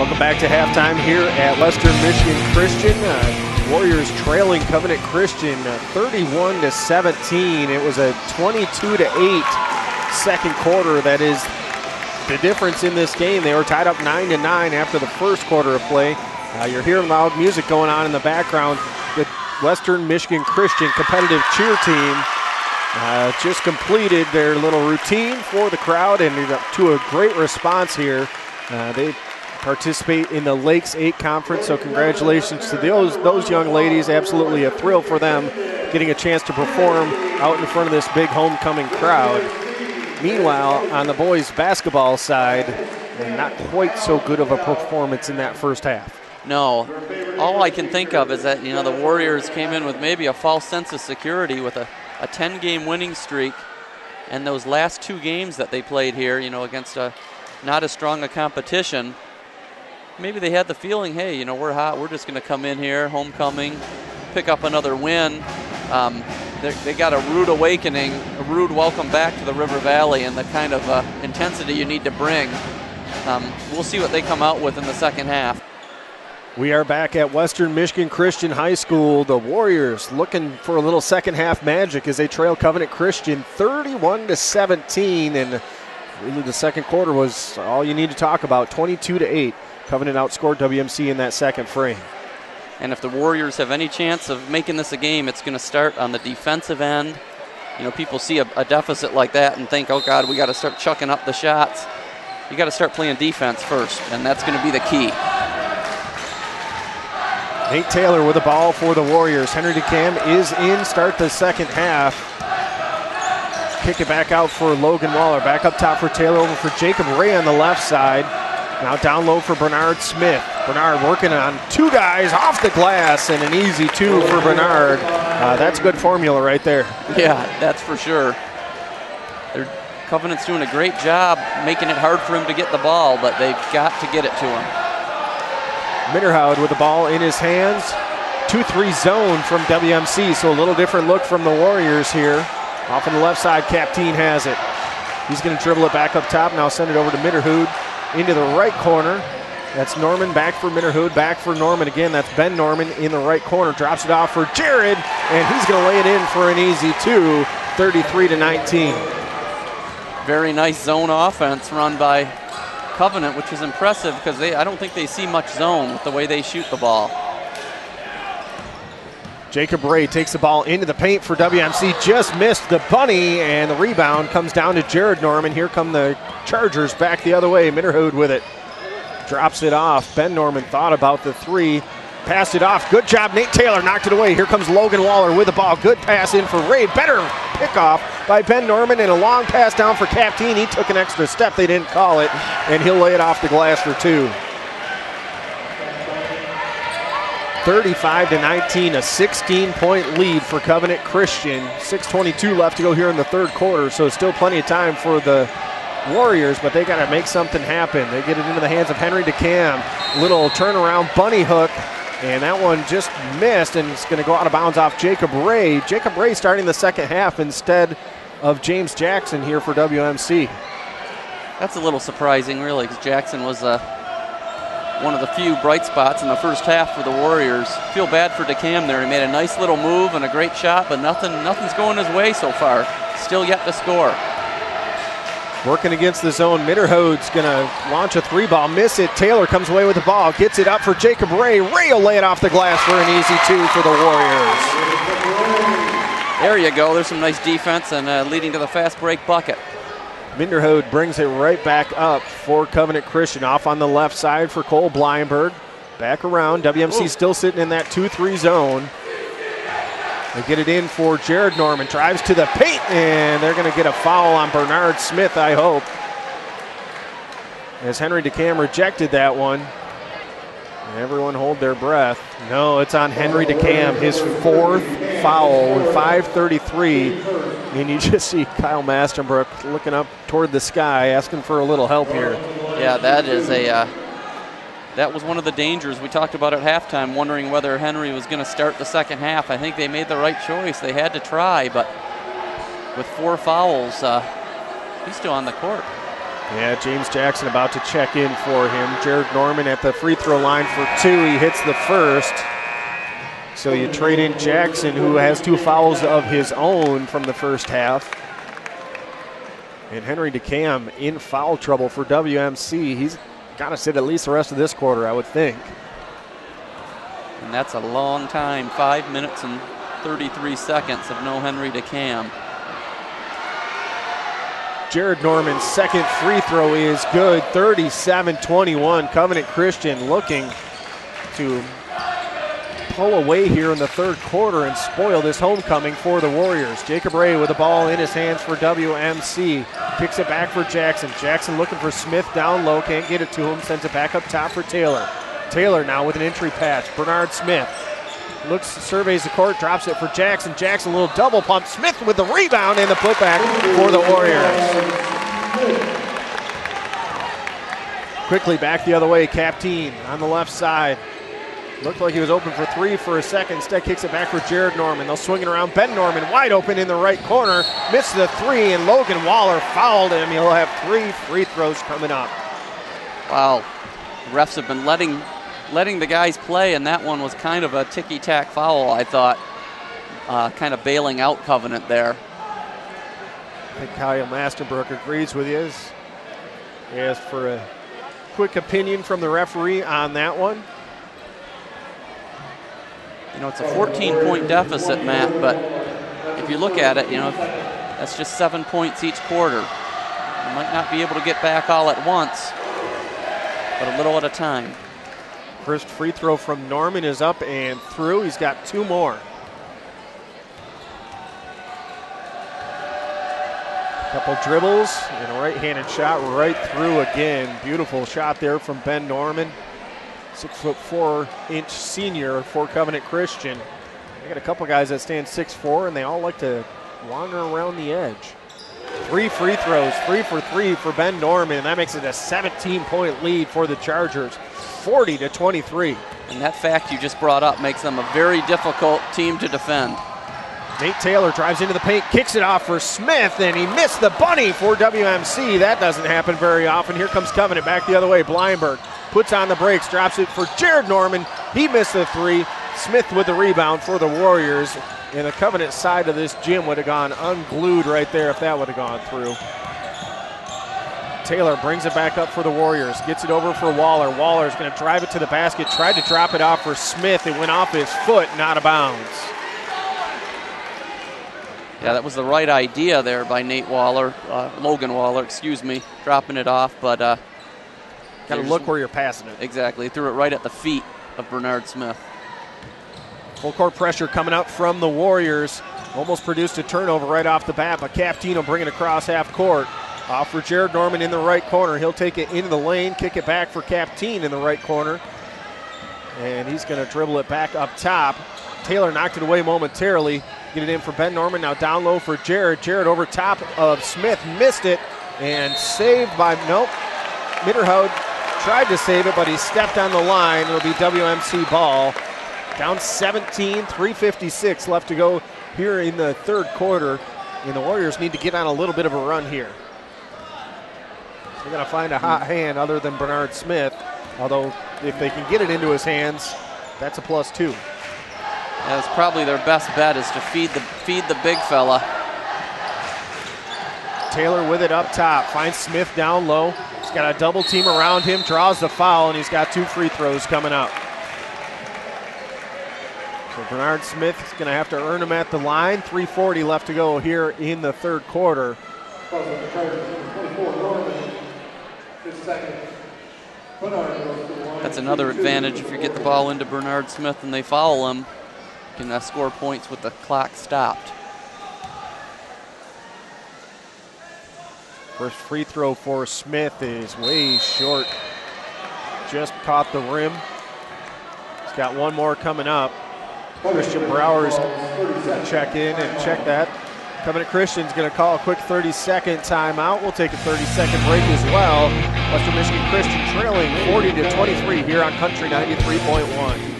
Welcome back to halftime here at Western Michigan Christian. Warriors trailing Covenant Christian 31-17. It was a 22-8 second quarter. That is the difference in this game. They were tied up 9-9 after the first quarter of play. You're hearing loud music going on in the background. The Western Michigan Christian competitive cheer team just completed their little routine for the crowd, and to a great response here. They participate in the Lakes 8 Conference, so congratulations to those young ladies. Absolutely a thrill for them getting a chance to perform out in front of this big homecoming crowd. Meanwhile, on the boys basketball side, not quite so good of a performance in that first half. No. All I can think of is that, the Warriors came in with maybe a false sense of security with a 10-game winning streak, and those last 2 games that they played here, against not as strong a competition, maybe they had the feeling, hey, we're hot, we're just going to come in here, homecoming, pick up another win. They got a rude awakening, a rude welcome back to the River Valley, and the kind of intensity you need to bring. We'll see what they come out with in the second half. We are back at Western Michigan Christian High School. The Warriors looking for a little second half magic as they trail Covenant Christian 31-17, and really the second quarter was all you need to talk about, 22-8. Covenant outscored WMC in that second frame. And if the Warriors have any chance of making this a game, it's going to start on the defensive end. People see a deficit like that and think, oh God, we got to start chucking up the shots. You got to start playing defense first, and that's going to be the key. Nate Taylor with the ball for the Warriors. Henry DeCam is in, start the second half. Kick it back out for Logan Waller. Back up top for Taylor, over for Jacob Ray on the left side. Now down low for Bernard Smith. Bernard working on 2 guys off the glass, and an easy 2 for Bernard. That's good formula right there. Yeah, that's for sure. Covenant's doing a great job making it hard for him to get the ball, but they've got to get it to him. Mitterhaud with the ball in his hands. 2-3 zone from WMC, so a little different look from the Warriors here. Off on the left side, Capteen has it. He's going to dribble it back up top, now send it over to Mitterhaud into the right corner. That's Norman, back for Mitterhaud, back for Norman again. That's Ben Norman in the right corner, drops it off for Jared, and he's going to lay it in for an easy 2, 33-19. Very nice zone offense run by Covenant, which is impressive because I don't think they see much zone with the way they shoot the ball. Jacob Ray takes the ball into the paint for WMC, just missed the bunny, and the rebound comes down to Jared Norman. Here come the Chargers back the other way. Mitterhaud with it, drops it off. Ben Norman thought about the 3, passed it off. Good job, Nate Taylor knocked it away. Here comes Logan Waller with the ball. Good pass in for Ray. Better pickoff by Ben Norman, and a long pass down for Capteen. He took an extra step. They didn't call it, and he'll lay it off the glass for 2. 35-19, a 16-point lead for Covenant Christian. 6:22 left to go here in the third quarter, so still plenty of time for the Warriors, but they got to make something happen. They get it into the hands of Henry DeCam. Little turnaround bunny hook, and that one just missed, and it's going to go out of bounds off Jacob Ray. Jacob Ray starting the second half instead of James Jackson here for WMC. That's a little surprising, really, because Jackson was one of the few bright spots in the first half for the Warriors. Feel bad for DeCam there. He made a nice little move and a great shot, but nothing's going his way so far. Still yet to score. Working against the zone, Mitterhaud's going to launch a 3-ball, miss it. Taylor comes away with the ball, gets it up for Jacob Ray. Ray will lay it off the glass for an easy 2 for the Warriors. There you go. There's some nice defense and leading to the fast break bucket. Mitterhaud brings it right back up for Covenant Christian. Off on the left side for Cole Bleinberg. Back around. WMC still sitting in that 2-3 zone. They get it in for Jared Norman. Drives to the paint, and they're going to get a foul on Bernard Smith, I hope, as Henry DeCam rejected that one. Everyone hold their breath. No, it's on Henry DeCam, his 4th foul with 5:33. And you just see Kyle Mastenbrook looking up toward the sky, asking for a little help here. Yeah, that is that was one of the dangers we talked about at halftime, wondering whether Henry was going to start the second half. I think they made the right choice. They had to try, but with 4 fouls, he's still on the court. Yeah, James Jackson about to check in for him. Jared Norman at the free throw line for 2. He hits the first. So you trade in Jackson, who has 2 fouls of his own from the first half. And Henry DeCam in foul trouble for WMC. He's got to sit at least the rest of this quarter, I would think. And that's a long time, 5 minutes and 33 seconds of no Henry DeCam. Jared Norman's second free throw is good, 37-21. Covenant Christian looking to pull away here in the third quarter and spoil this homecoming for the Warriors. Jacob Ray with the ball in his hands for WMC. Kicks it back for Jackson. Jackson looking for Smith down low, can't get it to him, sends it back up top for Taylor. Taylor now with an entry pass. Bernard Smith looks, surveys the court, drops it for Jackson. Jackson, a little double pump. Smith with the rebound and the putback for the Warriors. Quickly back the other way, Capteen on the left side. Looked like he was open for 3 for a second. Instead kicks it back for Jared Norman. They'll swing it around. Ben Norman wide open in the right corner. Missed the 3, and Logan Waller fouled him. He'll have 3 free throws coming up. Wow, the refs have been letting the guys play, and that one was kind of a ticky-tack foul, I thought. Kind of bailing out Covenant there. I think Kyle Masterbrook agrees with you. He asked for a quick opinion from the referee on that one. You know, it's a 14-point deficit, Matt, but if you look at it, you know, that's just 7 points each quarter. You might not be able to get back all at once, but a little at a time. First free throw from Norman is up and through. He's got 2 more. Couple dribbles and a right-handed shot right through again. Beautiful shot there from Ben Norman. 6'4" senior for Covenant Christian. They got a couple guys that stand 6'4", and they all like to wander around the edge. 3 free throws, 3 for 3 for Ben Norman, and that makes it a 17-point lead for the Chargers, 40-23. And that fact you just brought up makes them a very difficult team to defend. Nate Taylor drives into the paint, kicks it off for Smith, and he missed the bunny for WMC. That doesn't happen very often. Here comes Covenant back the other way. Bleinberg puts on the brakes, drops it for Jared Norman. He missed the 3. Smith with the rebound for the Warriors. And the Covenant side of this gym would have gone unglued right there if that would have gone through. Taylor brings it back up for the Warriors. Gets it over for Waller. Waller's going to drive it to the basket. Tried to drop it off for Smith. It went off his foot and out of bounds. Yeah, that was the right idea there by Nate Waller, Logan Waller, excuse me, dropping it off, but got to look where you're passing it. Exactly, threw it right at the feet of Bernard Smith. Full court pressure coming up from the Warriors. Almost produced a turnover right off the bat, but Capteen will bring it across half court. Off for Jared Norman in the right corner. He'll take it into the lane, kick it back for Capteen in the right corner. And he's going to dribble it back up top. Taylor knocked it away momentarily. Get it in for Ben Norman, now down low for Jared. Jared over top of Smith, missed it, and saved by, nope. Mitterhaud tried to save it, but he stepped on the line. It'll be WMC ball. Down 17, 3:56 left to go here in the third quarter. And the Warriors need to get on a little bit of a run here. They're going to find a hot hand other than Bernard Smith, although if they can get it into his hands, that's a +2. That's probably their best bet, is to feed the big fella. Taylor with it up top, finds Smith down low. He's got a double team around him, draws the foul, and he's got 2 free throws coming up. So Bernard Smith is going to have to earn them at the line. 3:40 left to go here in the third quarter. That's another advantage if you get the ball into Bernard Smith and they foul him. You can score points with the clock stopped. First free throw for Smith is way short. Just caught the rim. He's got 1 more coming up. Christian Brower's going to check in and check that. Covenant Christian's going to call a quick 30-second timeout. We'll take a 30-second break as well. Western Michigan Christian trailing 40-23 here on Country 93.1.